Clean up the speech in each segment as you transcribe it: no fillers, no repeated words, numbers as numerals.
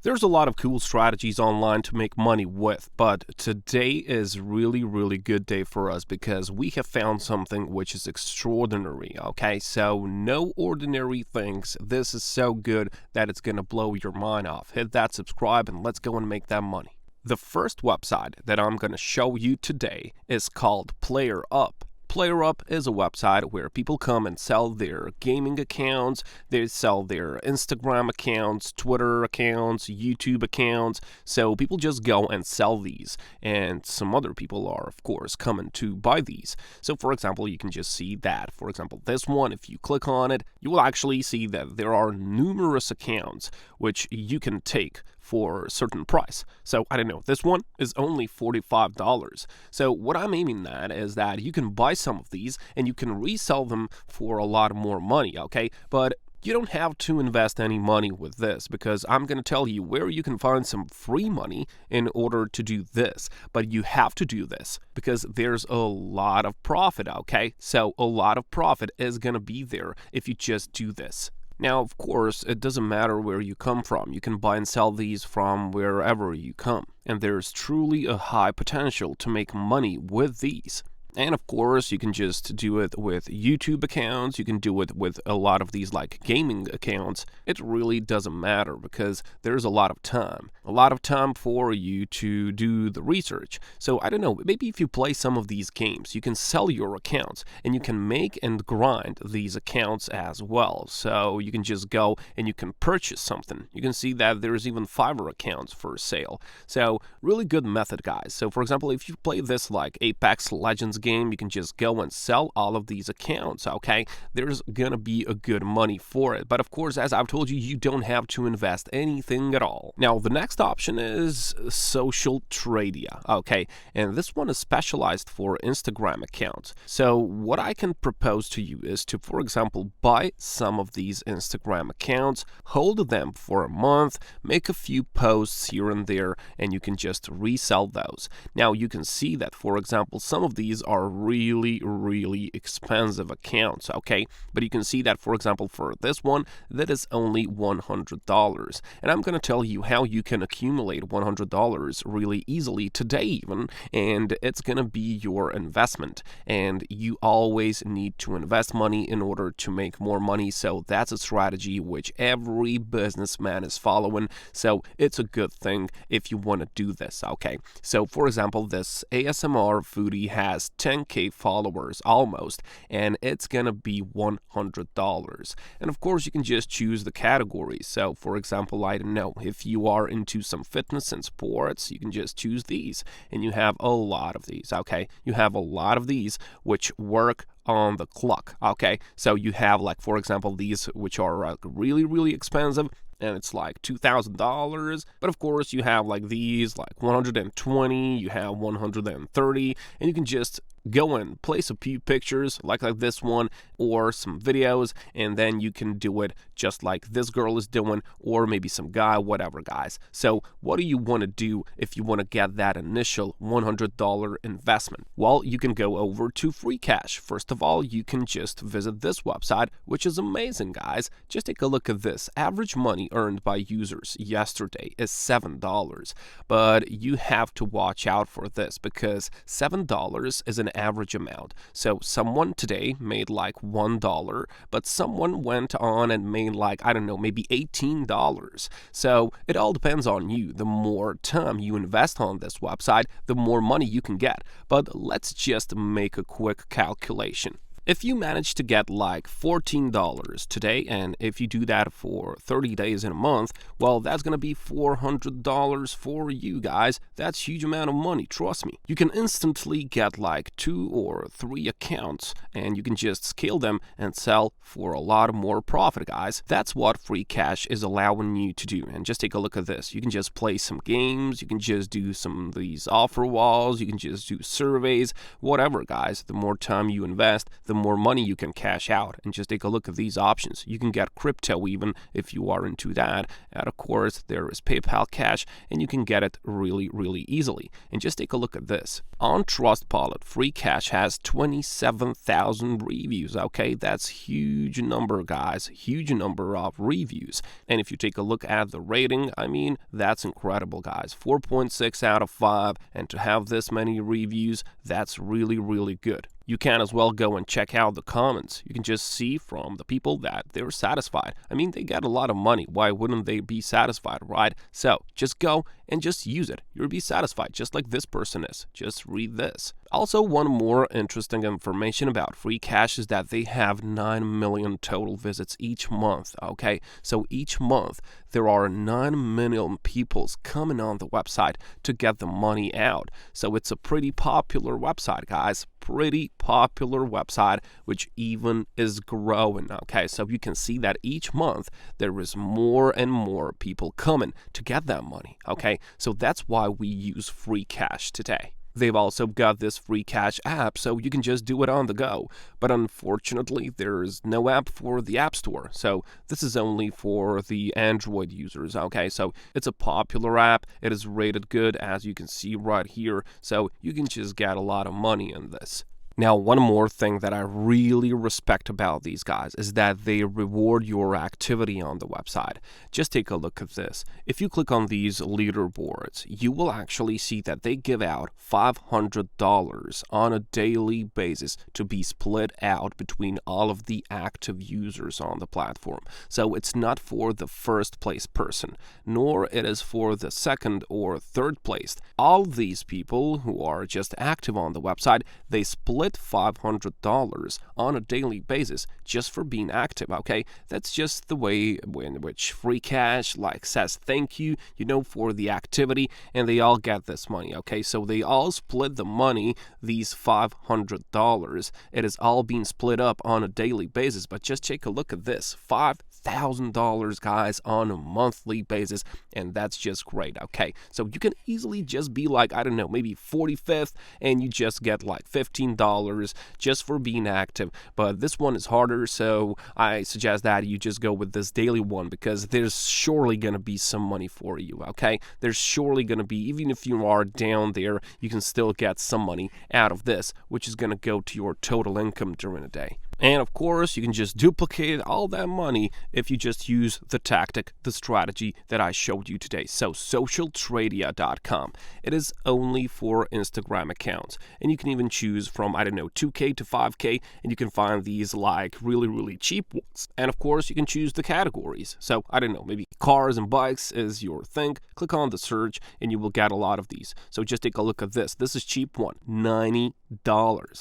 There's a lot of cool strategies online to make money with, but today is really good day for us because we have found something which is extraordinary, okay? So no ordinary things. This is so good that it's going to blow your mind off. Hit that subscribe and let's go and make that money. The first website that I'm going to show you today is called PlayerUp. PlayerUp is a website where people come and sell their gaming accounts, they sell their Instagram accounts, Twitter accounts, YouTube accounts. So people just go and sell these, and some other people are, of course, coming to buy these. So for example, you can just see that. For example, this one, if you click on it, you will actually see that there are numerous accounts which you can take for a certain price. So I don't know, this one is only $45. So what I'm aiming at is that you can buy some of these and you can resell them for a lot more money, okay? But you don't have to invest any money with this because I'm going to tell you where you can find some free money in order to do this. But you have to do this because there's a lot of profit, okay? So a lot of profit is going to be there if you just do this. Now, of course, it doesn't matter where you come from. You can buy and sell these from wherever you come. And there's truly a high potential to make money with these. And of course, you can just do it with YouTube accounts. You can do it with a lot of these like gaming accounts. It really doesn't matter because there's a lot of time for you to do the research. So I don't know, maybe if you play some of these games, you can sell your accounts and you can make and grind these accounts as well. So you can just go and you can purchase something. You can see that there's even Fiverr accounts for sale. So really good method, guys. So for example, if you play this like Apex Legends game, you can just go and sell all of these accounts, okay? There's gonna be a good money for it. But of course, as I've told you, you don't have to invest anything at all. Now, the next option is social tradia, okay? And this one is specialized for Instagram accounts. So what I can propose to you is to, for example, buy some of these Instagram accounts, hold them for a month, make a few posts here and there, and you can just resell those. Now, you can see that, for example, some of these are really expensive accounts, okay? But you can see that, for example, for this one, that is only $100. And I'm going to tell you how you can accumulate $100 really easily today even, and it's going to be your investment. And you always need to invest money in order to make more money. So that's a strategy which every businessman is following. So it's a good thing if you want to do this, okay? So for example, this ASMR foodie has 10K followers almost, and it's gonna be $100. And of course, you can just choose the categories. So for example, I don't know, if you are into some fitness and sports, you can just choose these, and you have a lot of these, okay? You have a lot of these which work on the clock, okay? So you have, like, for example, these which are really expensive, and it's like $2,000. But of course, you have like these like 120, you have 130, and you can just go and place a few pictures like this one or some videos, and then you can do it just like this girl is doing, or maybe some guy, whatever, guys. So what do you want to do if you want to get that initial $100 investment? Well, you can go over to free cash. First of all, you can just visit this website, which is amazing, guys. Just take a look at this. Average money earned by users yesterday is $7, but you have to watch out for this because $7 is an average amount. So someone today made like $1, but someone went on and made like, I don't know, maybe $18. So it all depends on you. The more time you invest on this website, the more money you can get. But let's just make a quick calculation. If you manage to get like $14 today, and if you do that for 30 days in a month, well, that's going to be $400 for you guys. That's a huge amount of money, trust me. You can instantly get like 2 or 3 accounts, and you can just scale them and sell for a lot more profit, guys. That's what free cash is allowing you to do. And just take a look at this. You can just play some games, you can just do some of these offer walls, you can just do surveys, whatever, guys. The more time you invest, the more money you can cash out. And just take a look at these options. You can get crypto even if you are into that. And of course, there is PayPal Cash, and you can get it really, really easily. And just take a look at this. On Trustpilot, free cash has 27,000 reviews. Okay, that's huge number, guys. Huge number of reviews. And if you take a look at the rating, I mean, that's incredible, guys. 4.6 out of 5. And to have this many reviews, that's really, really good. You can as well go and check out the comments. You can just see from the people that they're satisfied. I mean, they get a lot of money. Why wouldn't they be satisfied, right? So just go and just use it. You'll be satisfied, just like this person is. Just read this. Also, one more interesting information about free cash is that they have 9 million total visits each month, okay? So each month, there are 9 million people coming on the website to get the money out. So it's a pretty popular website, guys. Pretty popular website, which even is growing, okay? So you can see that each month, there is more and more people coming to get that money, okay? So that's why we use free cash today. They've also got this free cash app, so you can just do it on the go. But unfortunately, there's no app for the App Store. So this is only for the Android users, okay? So it's a popular app. It is rated good, as you can see right here. So you can just get a lot of money in this. Now, one more thing that I really respect about these guys is that they reward your activity on the website. Just take a look at this. If you click on these leaderboards, you will actually see that they give out $500 on a daily basis to be split out between all of the active users on the platform. So it's not for the first place person, nor it is for the second or third place. All these people who are just active on the website, they split $500 on a daily basis just for being active, okay? That's just the way in which free cash says thank you, for the activity, and they all get this money, okay? So they all split the money, these $500. It is all being split up on a daily basis, but just take a look at this, $5,000, guys, on a monthly basis, and that's just great, okay? So you can easily just be maybe 45th, and you just get $15 just for being active. But this one is harder, so I suggest that you just go with this daily one, because there's surely going to be some money for you, okay? There's surely going to be, even if you are down there, you can still get some money out of this, which is going to go to your total income during the day. And of course, you can just duplicate all that money if you just use the tactic, the strategy that I showed you today. So socialtradia.com. It is only for Instagram accounts. And you can even choose from, 2K to 5K, and you can find these really, really cheap ones. And of course, you can choose the categories. So, maybe cars and bikes is your thing. Click on the search, and you will get a lot of these. So just take a look at this. This is cheap one, $90.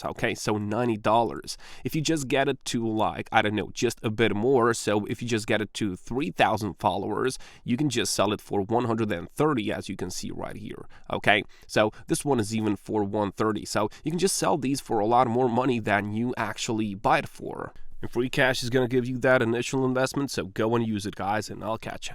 Okay, so $90. If you just get it to just a bit more, so if you just get it to 3,000 followers, you can just sell it for 130, as you can see right here. Okay, so this one is even for 130. So you can just sell these for a lot more money than you actually buy it for. And free cash is going to give you that initial investment, so go and use it, guys, and I'll catch you.